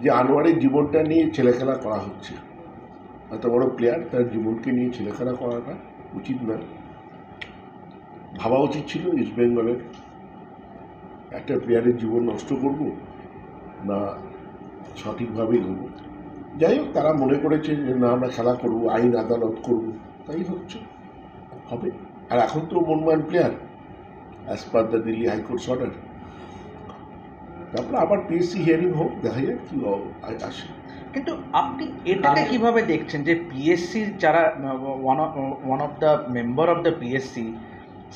যে আনোয়ারের জীবনটা নিয়ে ছেলেখেলা করা হচ্ছে। এত বড় প্লেয়ার, তার জীবনকে নিয়ে ছেলেখেলা করাটা উচিত নয়। ভাবা উচিত ছিল ইস্ট বেঙ্গলের একটা প্লেয়ারের জীবন নষ্ট করব না সঠিকভাবেই হব। যাই হোক, তারা মনে করেছে যে না, আমরা খেলা করব, আইন আদালত করব, তাই হচ্ছে, হবে। আর এখন তো মনমান player as per the Delhi high court's order. তারপরে আবার পিএসসি হিয়ারিং হোক, দেখা যাক কি আসে। কিন্তু আপনি এটাকে কিভাবে দেখছেন যে পিএসসির যারা one of the member of the PSC,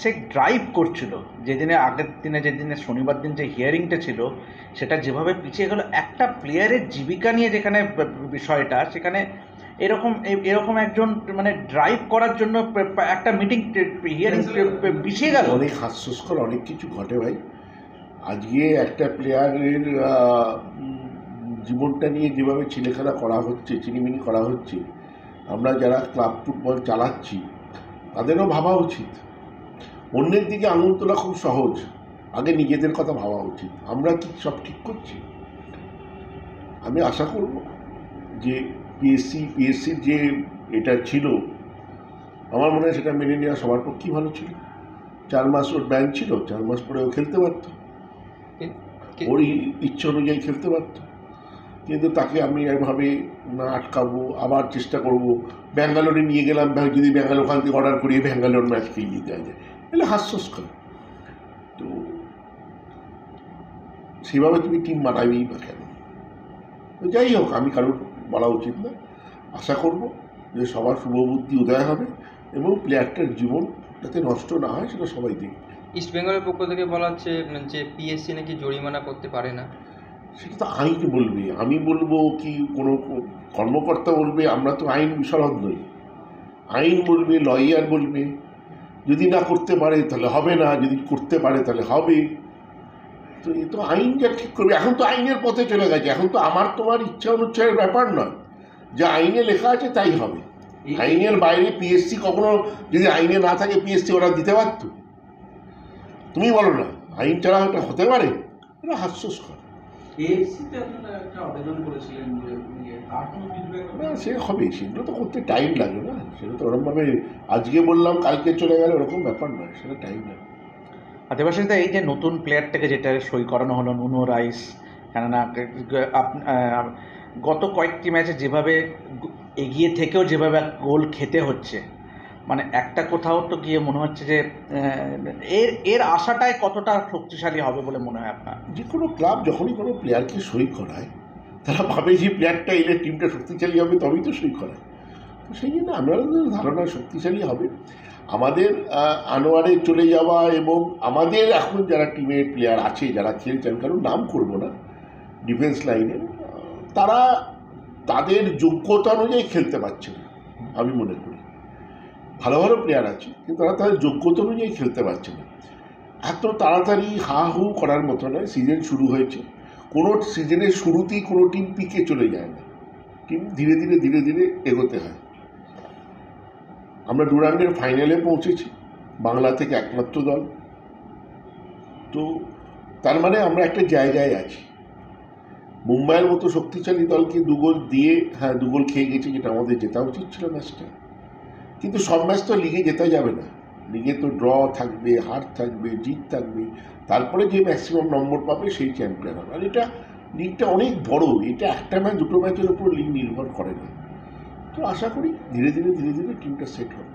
say drive করছিল যেদিনে, আগের দিনে যেদিনে শনিবার দিন যে হিয়ারিংটা ছিল সেটা যেভাবে পিছিয়ে গেল, একটা প্লেয়ারের জীবিকা নিয়ে যেখানে বিষয়টা, সেখানে এরকম একজন মানে ড্রাইভ করার জন্য একটা মিটিং হিয়ারিং পিছিয়ে গেল। অনেক হাস্যস্কর অনেক কিছু ঘটে ভাই। আজকে একটা প্লেয়ারের জীবনটা নিয়ে যেভাবে ছেলেখেলা করা হচ্ছে, চিনিমিনি করা হচ্ছে, আমরা যারা ক্লাব ফুটবল চালাচ্ছি তাদেরও ভাবা উচিত। অন্যের দিকে আঙুল তোলা খুব সহজ, আগে নিজেদের কথা ভাবা উচিত। আমরা কি সব ঠিক করছি? আমি আশা করব যে পিএসসির যে এটা ছিল, আমার মনে হয় সেটা মেনে নেওয়া সবার পক্ষেই ভালো ছিল। 4 মাস ওর ব্যান ছিল, 4 মাস পরে ও খেলতে পারত, ওর ইচ্ছে অনুযায়ী খেলতে পারত। কিন্তু তাকে আমি এভাবে না আটকাবো, আবার চেষ্টা করব ব্যাঙ্গালোরে নিয়ে গেলাম, যদি ব্যাঙ্গালোর ওখান থেকে অর্ডার করিয়ে ব্যাঙ্গালোর ম্যাচ খেলিয়ে দেওয়া যায়, এগুলো হাস্যস্কর। তো সেভাবে তুমি টিম বানাবেই বা কেন? যাই হোক, আমি কারোর বলা উচিত না। আশা করব যে সবার শুভবুদ্ধি উদয় হবে এবং প্লেয়ারটার জীবন যাতে নষ্ট না হয় সেটা সবাই দেখবে। ইস্ট বেঙ্গলের পক্ষ থেকে বলা হচ্ছে যে পিএসসি নাকি জরিমানা করতে পারে না। সেটা তো আইন বলবে, আমি বলবো কি কোনো কর্মকর্তা বলবে? আমরা তো আইন বিশারদ নই। আইন বলবে, লয়ার বলবে। যদি না করতে পারে তাহলে হবে না, যদি করতে পারে তাহলে হবে। তো এ তো আইন যা ঠিক করবে। এখন তো আইনের পথে চলে গেছে, এখন তো আমার তোমার ইচ্ছা অনুচ্ছায়ের ব্যাপার নয়, যে আইনে লেখা আছে তাই হবে। আইনের বাইরে পিএসসি কখনো, যদি আইনে না থাকে পিএসসি ওরা দিতে পারত? তুমি বলো না, আইন ছাড়া ওটা হতে পারে? এটা হাস্যস্কর। না, সে হবে, সেগুলো তো করতে টাইম লাগে না। সেটা তো ওরকমভাবে আজকে বললাম কালকে চলে গেলে ওরকম ব্যাপার নয়, সেটা টাইম লাগে। আর দেবাশিসদা, এই যে নতুন প্লেয়ারটাকে যেটা সই করানো হলো, নুনো রাইস, কেননা গত কয়েকটি ম্যাচে যেভাবে এগিয়ে থেকেও যেভাবে গোল খেতে হচ্ছে, মানে একটা কোথাও তো গিয়ে মনে হচ্ছে যে এর আশাটাই কতটা শক্তিশালী হবে বলে মনে হয় আপনার? যে কোনো ক্লাব যখনই কোনো প্লেয়ারকে সই করায়, তারা ভাবে যে প্লেয়ারটা এলে টিমটা শক্তিশালী হবে, তবেই তো সই করায়। তো সেই জন্য আমাদের ধারণা শক্তিশালী হবে। আমাদের আনোয়ারে চলে যাওয়া এবং আমাদের এখন যারা টিমের প্লেয়ার আছে, যারা খেলছেন, কারণ নাম করবো না, ডিফেন্স লাইনে, তারা তাদের যোগ্যতা অনুযায়ী খেলতে পারছে না। আমি মনে করি ভালো ভালো প্লেয়ার আছে, কিন্তু তারা তাদের যোগ্যতা অনুযায়ী খেলতে পারছে না। এত তাড়াতাড়ি হা হু করার মতো নয়। সিজন শুরু হয়েছে, কোনো সিজনের শুরুতেই কোনো টিম পিকে চলে যায় না। টিম ধীরে ধীরে ধীরে ধীরে এগোতে হয়। আমরা ডুরান্ডের ফাইনালে পৌঁছেছি, বাংলা থেকে একমাত্র দল। তো তার মানে আমরা একটা জায়গায় আছি। মুম্বাইয়ের মতো শক্তিশালী দলকে 2 গোল দিয়ে, হ্যাঁ 2 গোল খেয়ে গেছে, যেটা আমাদের জেতা উচিত ছিল ম্যাচটা। কিন্তু সব ম্যাচ তো লিগে জেতা যাবে না। লিগে তো ড্র থাকবে, হার থাকবে, জিত থাকবে। তারপরে যে ম্যাক্সিমাম নম্বর পাবে সেই চ্যাম্পিয়ন হবে। আর এটা লিগটা অনেক বড়, এটা একটা ম্যাচ 2টো ম্যাচের উপর লিগ নির্ভর করে না। তো আশা করি ধীরে ধীরে ধীরে ধীরে টিমটা সেট হবে।